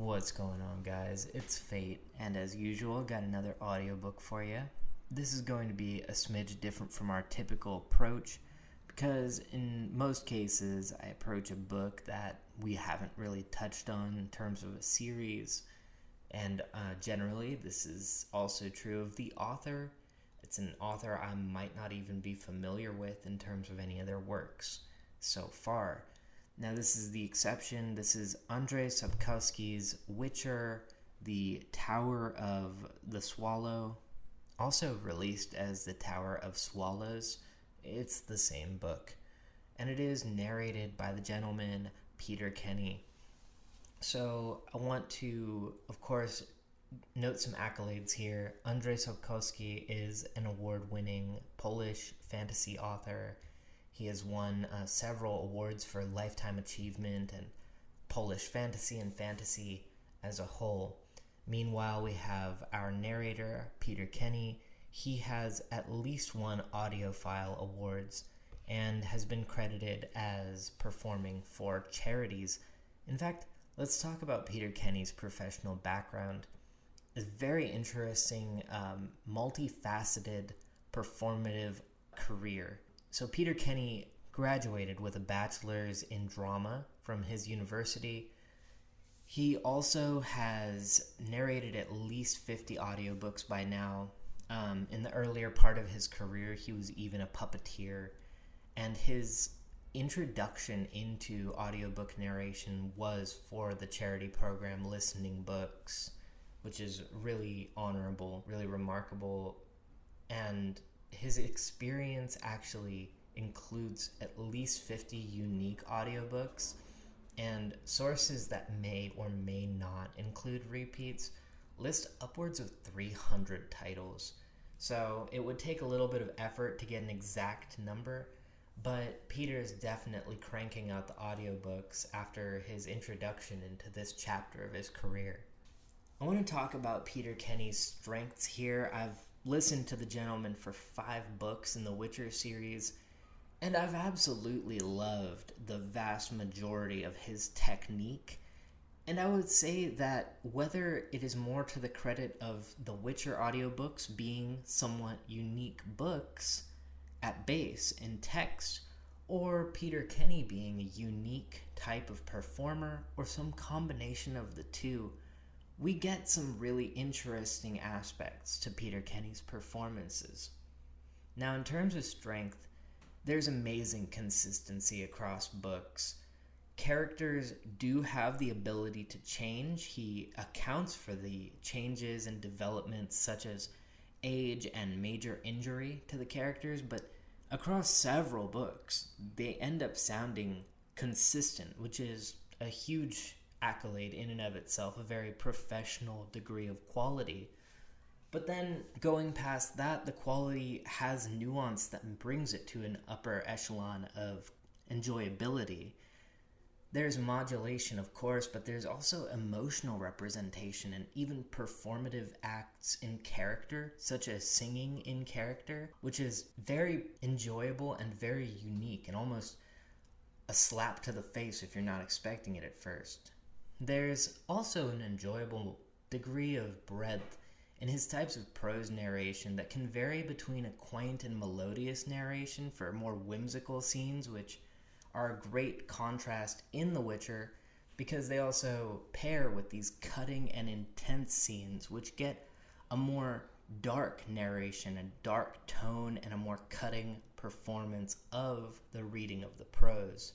What's going on, guys? It's Fate, and as usual, got another audiobook for you. This is going to be a smidge different from our typical approach because in most cases I approach a book that we haven't really touched on in terms of a series, and generally this is also true of the author. It's an author I might not even be familiar with in terms of any of their works so far. Now, this is the exception. This is Andrzej Sapkowski's Witcher, The Tower of the Swallow, also released as The Tower of Swallows. It's the same book, and it is narrated by the gentleman Peter Kenny. So I want to, of course, note some accolades here. Andrzej Sapkowski is an award-winning Polish fantasy author. He has won several awards for Lifetime Achievement and Polish fantasy and fantasy as a whole. Meanwhile, we have our narrator, Peter Kenny. He has at least won Audiophile Awards and has been credited as performing for charities. In fact, let's talk about Peter Kenny's professional background. It's a very interesting, multifaceted, performative career. So Peter Kenny graduated with a bachelor's in drama from his university. He also has narrated at least 50 audiobooks by now. In the earlier part of his career, he was even a puppeteer. And his introduction into audiobook narration was for the charity program Listening Books, which is really honorable, really remarkable. And his experience actually includes at least 50 unique audiobooks, and sources that may or may not include repeats list upwards of 300 titles. So it would take a little bit of effort to get an exact number, but Peter is definitely cranking out the audiobooks after his introduction into this chapter of his career. I want to talk about Peter Kenny's strengths here. I've listened to the gentleman for 5 books in the Witcher series, and I've absolutely loved the vast majority of his technique. And I would say that whether it is more to the credit of the Witcher audiobooks being somewhat unique books at base in text, or Peter Kenny being a unique type of performer, or some combination of the two, we get some really interesting aspects to Peter Kenny's performances. Now, in terms of strength, there's amazing consistency across books. Characters do have the ability to change. He accounts for the changes and developments such as age and major injury to the characters, but across several books, they end up sounding consistent, which is a huge accolade in and of itself, a very professional degree of quality. But then going past that, the quality has nuance that brings it to an upper echelon of enjoyability. There's modulation, of course, but there's also emotional representation and even performative acts in character, such as singing in character, which is very enjoyable and very unique and almost a slap to the face if you're not expecting it at first. There's also an enjoyable degree of breadth in his types of prose narration that can vary between a quaint and melodious narration for more whimsical scenes, which are a great contrast in The Witcher because they also pair with these cutting and intense scenes which get a more dark narration, a dark tone, and a more cutting performance of the reading of the prose.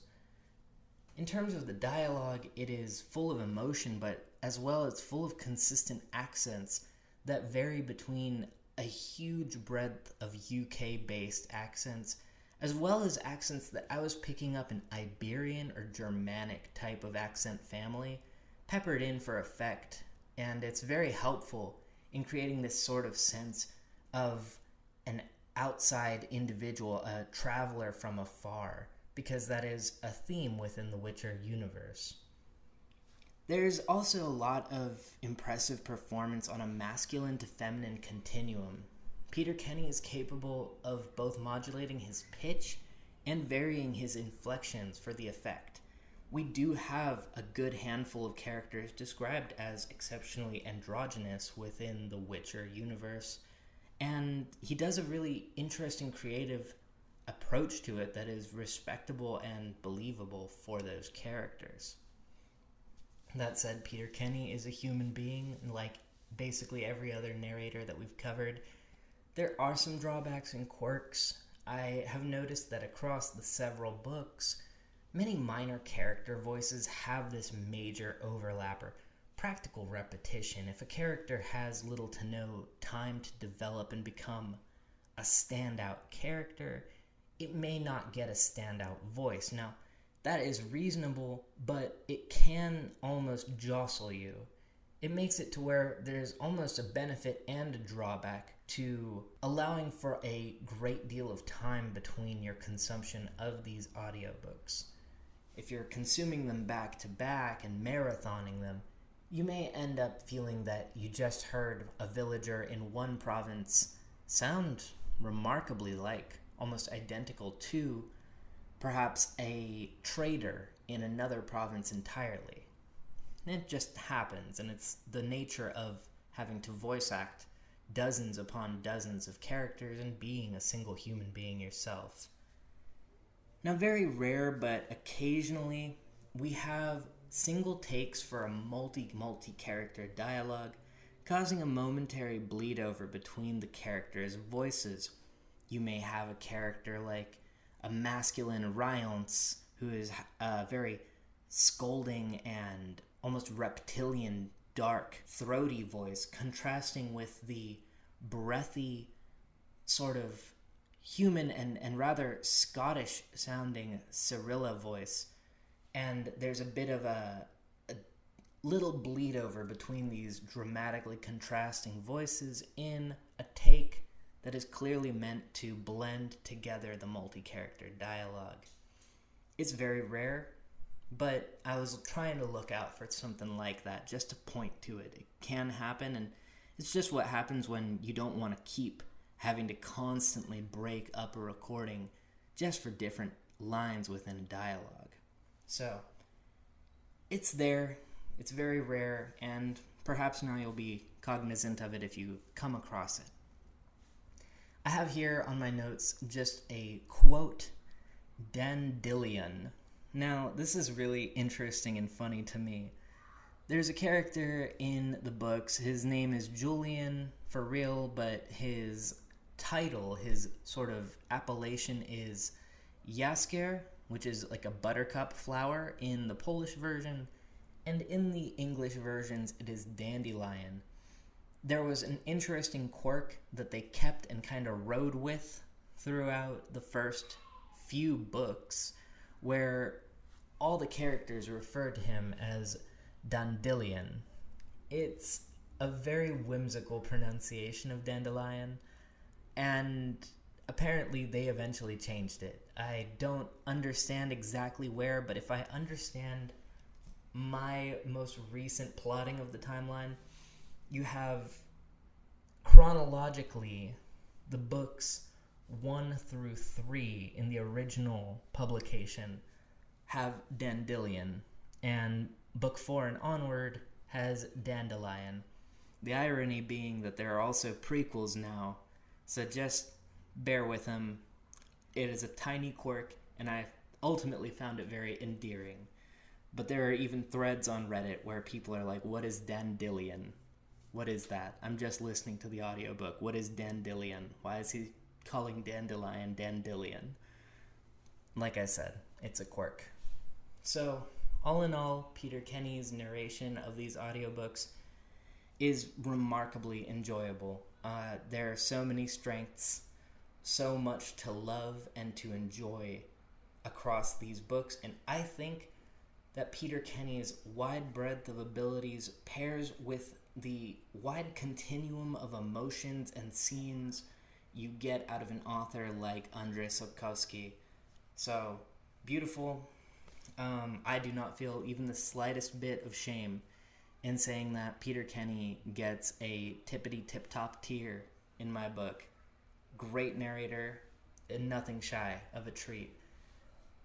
In terms of the dialogue, it is full of emotion, but as well it's full of consistent accents that vary between a huge breadth of UK-based accents, as well as accents that I was picking up in Iberian or Germanic type of accent family, peppered in for effect, and it's very helpful in creating this sort of sense of an outside individual, a traveler from afar, because that is a theme within the Witcher universe. There's also a lot of impressive performance on a masculine to feminine continuum. Peter Kenny is capable of both modulating his pitch and varying his inflections for the effect. we do have a good handful of characters described as exceptionally androgynous within the Witcher universe, and he does a really interesting creative approach to it that is respectable and believable for those characters. That said, Peter Kenny is a human being, like basically every other narrator that we've covered. There are some drawbacks and quirks. I have noticed that across the several books, many minor character voices have this major overlap or practical repetition. If a character has little to no time to develop and become a standout character, it may not get a standout voice. Now, that is reasonable, but it can almost jostle you. It makes it to where there's almost a benefit and a drawback to allowing for a great deal of time between your consumption of these audiobooks. If you're consuming them back to back and marathoning them, you may end up feeling that you just heard a villager in one province sound remarkably like, almost identical to, perhaps a trader in another province entirely. And it just happens, and it's the nature of having to voice act dozens upon dozens of characters and being a single human being yourself. Now, very rare, but occasionally, we have single takes for a multi-character dialogue, causing a momentary bleed over between the characters' voices. You may have a character like a masculine Ryance who is very scolding and almost reptilian, dark, throaty voice, contrasting with the breathy, sort of human and rather Scottish-sounding Cyrilla voice. And there's a bit of a little bleed over between these dramatically contrasting voices in a take that is clearly meant to blend together the multi-character dialogue. It's very rare, but I was trying to look out for something like that, just to point to it. It can happen, and it's just what happens when you don't want to keep having to constantly break up a recording just for different lines within a dialogue. So, it's there, it's very rare, and perhaps now you'll be cognizant of it if you come across it. I have here on my notes just a quote, dandelion. Now, this is really interesting and funny to me. There's a character in the books, his name is Julian for real, but his title, his sort of appellation is Jaskier, which is like a buttercup flower in the Polish version, and in the English versions it is dandelion. There was an interesting quirk that they kept and kind of rode with throughout the first few books, where all the characters refer to him as Dandelion. It's a very whimsical pronunciation of dandelion, and apparently they eventually changed it. I don't understand exactly where, but if I understand my most recent plotting of the timeline, you have chronologically the books 1 through 3 in the original publication have dandelion, and book 4 and onward has dandelion. The irony being that there are also prequels now, so just bear with them. It is a tiny quirk, and I ultimately found it very endearing. But there are even threads on Reddit where people are like, what is dandelion? What is that? I'm just listening to the audiobook. What is dandelion? Why is he calling dandelion dandelion? Like I said, it's a quirk. So, all in all, Peter Kenny's narration of these audiobooks is remarkably enjoyable. There are so many strengths, so much to love and to enjoy across these books, and I think that Peter Kenny's wide breadth of abilities pairs with the wide continuum of emotions and scenes you get out of an author like Andrzej Sapkowski. So, beautiful. I do not feel even the slightest bit of shame in saying that Peter Kenny gets a tippity-tip-top tier in my book. Great narrator, and nothing shy of a treat.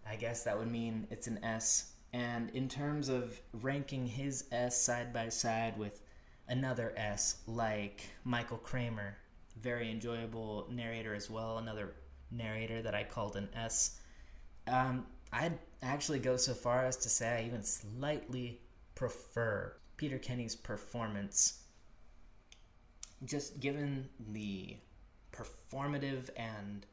I guess that would mean it's an S, And in terms of ranking his S side by side with another S like Michael Kramer, very enjoyable narrator as well, another narrator that I called an S, I'd actually go so far as to say I even slightly prefer Peter Kenny's performance, just given the performative and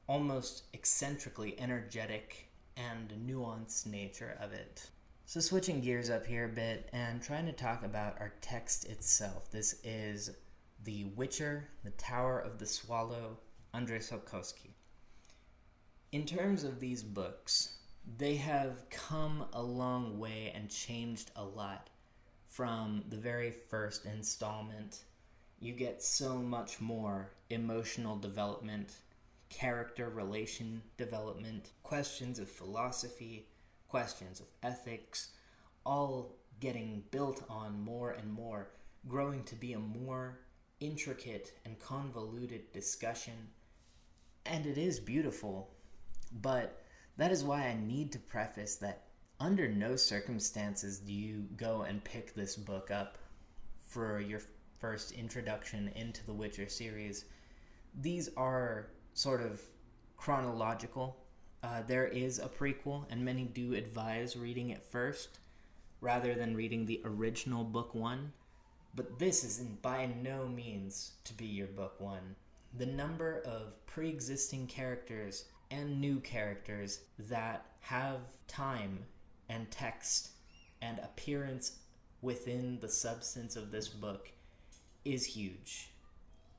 almost eccentrically energetic and nuanced nature of it. So switching gears up here a bit and trying to talk about our text itself. This is The Witcher, The Tower of the Swallow, Andrzej Sapkowski. In terms of these books, they have come a long way and changed a lot from the very first installment. You get so much more emotional development, character relation development, questions of philosophy, questions of ethics, all getting built on more and more, growing to be a more intricate and convoluted discussion. And it is beautiful, but that is why I need to preface that under no circumstances do you go and pick this book up for your first introduction into the Witcher series. These are sort of chronological. There is a prequel, and many do advise reading it first rather than reading the original book one. But this is by no means to be your book one. The number of pre-existing characters and new characters that have time and text and appearance within the substance of this book is huge.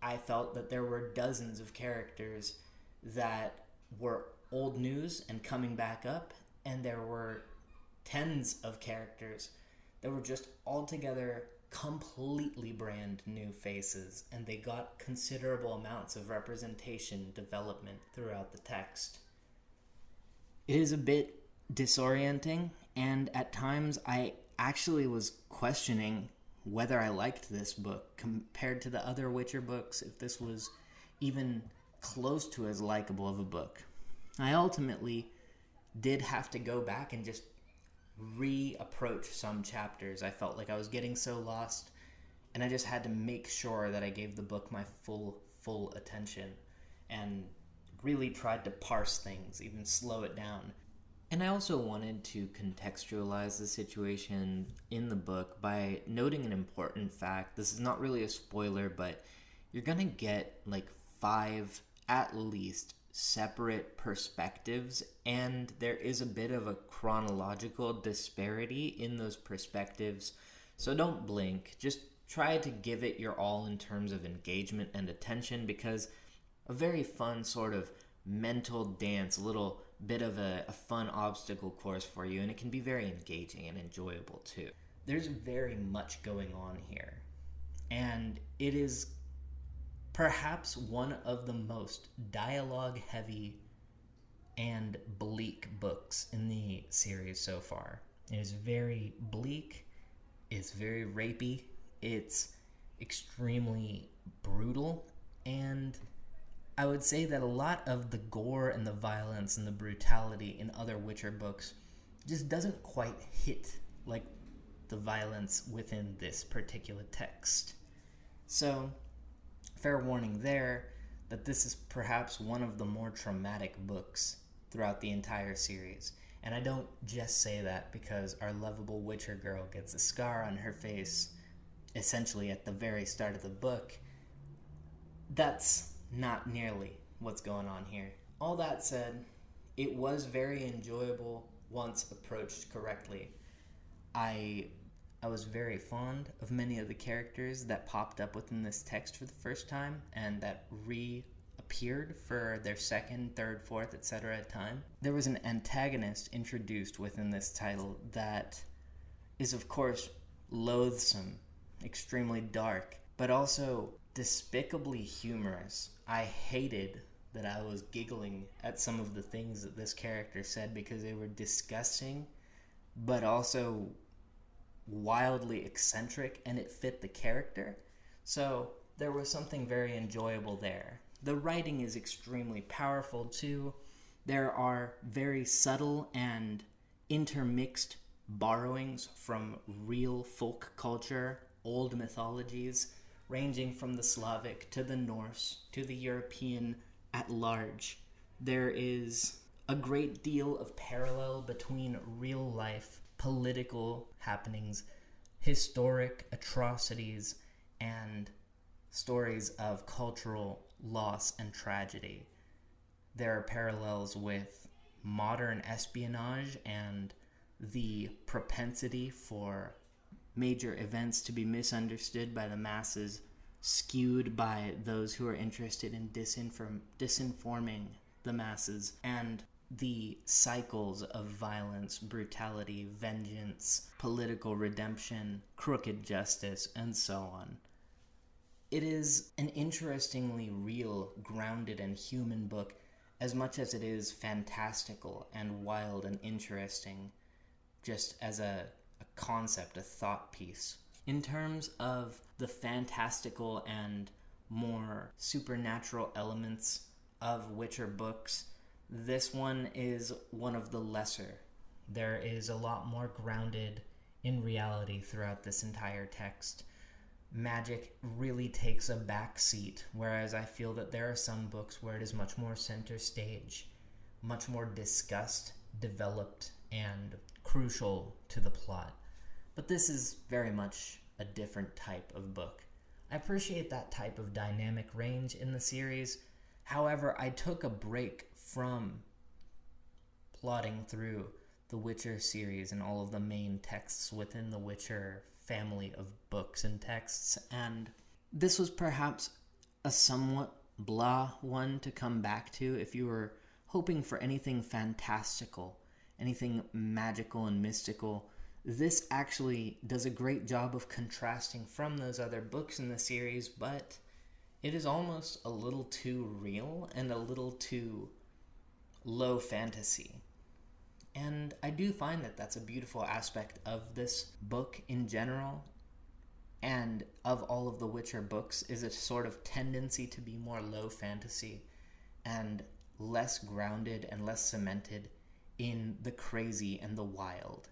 I felt that there were dozens of characters that were old news and coming back up, and there were tens of characters that were just altogether completely brand new faces, and they got considerable amounts of representation development throughout the text. It is a bit disorienting, and at times I actually was questioning whether I liked this book compared to the other Witcher books, if this was even close to as likable of a book. I ultimately did have to go back and just reapproach some chapters. I felt like I was getting so lost, and I just had to make sure that I gave the book my full attention and really tried to parse things, even slow it down. And I also wanted to contextualize the situation in the book by noting an important fact. This is not really a spoiler, but you're gonna get like 5 at least separate perspectives, and there is a bit of a chronological disparity in those perspectives. So don't blink. Just try to give it your all in terms of engagement and attention, because a very fun sort of mental dance, a little bit of a fun obstacle course for you, and it can be very engaging and enjoyable too. There's very much going on here, and it is perhaps one of the most dialogue-heavy and bleak books in the series so far. It is very bleak, it's very rapey, it's extremely brutal, and I would say that a lot of the gore and the violence and the brutality in other Witcher books just doesn't quite hit like the violence within this particular text. So, fair warning there that this is perhaps one of the more traumatic books throughout the entire series. And I don't just say that because our lovable Witcher girl gets a scar on her face essentially at the very start of the book. That's not nearly what's going on here. All that said, it was very enjoyable once approached correctly. I was very fond of many of the characters that popped up within this text for the first time and that reappeared for their second, third, fourth, etc. time. There was an antagonist introduced within this title that is, of course, loathsome, extremely dark, but also despicably humorous. I hated that I was giggling at some of the things that this character said because they were disgusting, but also wildly eccentric, and it fit the character. So there was something very enjoyable there. The writing is extremely powerful too. There are very subtle and intermixed borrowings from real folk culture, old mythologies, ranging from the Slavic to the Norse to the European at large. There is a great deal of parallel between real life political happenings, historic atrocities, and stories of cultural loss and tragedy. There are parallels with modern espionage and the propensity for major events to be misunderstood by the masses, skewed by those who are interested in disinforming the masses, and the cycles of violence, brutality, vengeance, political redemption, crooked justice, and so on. It is an interestingly real, grounded, and human book as much as it is fantastical and wild and interesting, just as a concept, a thought piece. In terms of the fantastical and more supernatural elements of Witcher books, this one is one of the lesser. There is a lot more grounded in reality throughout this entire text. Magic really takes a back seat, whereas I feel that there are some books where it is much more center stage, much more discussed, developed, and crucial to the plot. But this is very much a different type of book. I appreciate that type of dynamic range in the series. However, I took a break from plotting through the Witcher series and all of the main texts within the Witcher family of books and texts, and this was perhaps a somewhat blah one to come back to if you were hoping for anything fantastical, anything magical and mystical. This actually does a great job of contrasting from those other books in the series, but it is almost a little too real and a little too low fantasy. And I do find that that's a beautiful aspect of this book in general, and of all of the Witcher books, is a sort of tendency to be more low fantasy and less grounded and less cemented in the crazy and the wild.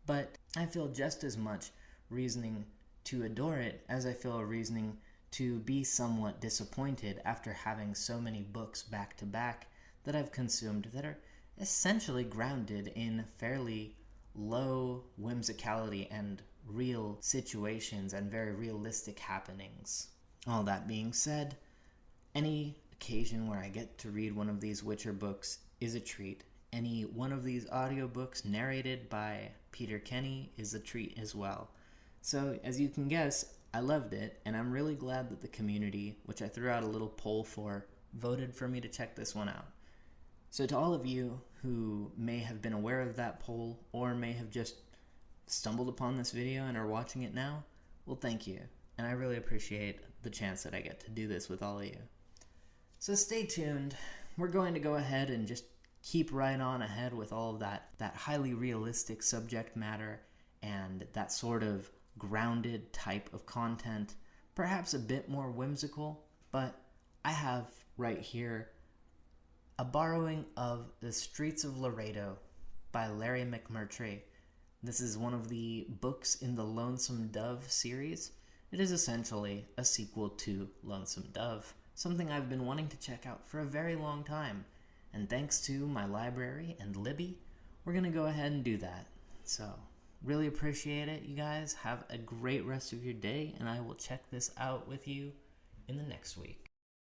But I feel just as much reasoning to adore it as I feel a reasoning to be somewhat disappointed after having so many books back to back that I've consumed that are essentially grounded in fairly low whimsicality and real situations and very realistic happenings. All that being said, any occasion where I get to read one of these Witcher books is a treat. Any one of these audiobooks narrated by Peter Kenny is a treat as well. So, as you can guess, I loved it, and I'm really glad that the community, which I threw out a little poll for, voted for me to check this one out. So to all of you who may have been aware of that poll or may have just stumbled upon this video and are watching it now, well, thank you. And I really appreciate the chance that I get to do this with all of you. So stay tuned. We're going to go ahead and just keep right on ahead with all of that highly realistic subject matter and that sort of grounded type of content, perhaps a bit more whimsical, but I have right here a borrowing of The Streets of Laredo by Larry McMurtry. This is one of the books in the Lonesome Dove series. It is essentially a sequel to Lonesome Dove, something I've been wanting to check out for a very long time. And thanks to my library and Libby, we're going to go ahead and do that. So, really appreciate it, you guys. Have a great rest of your day, and I will check this out with you in the next week.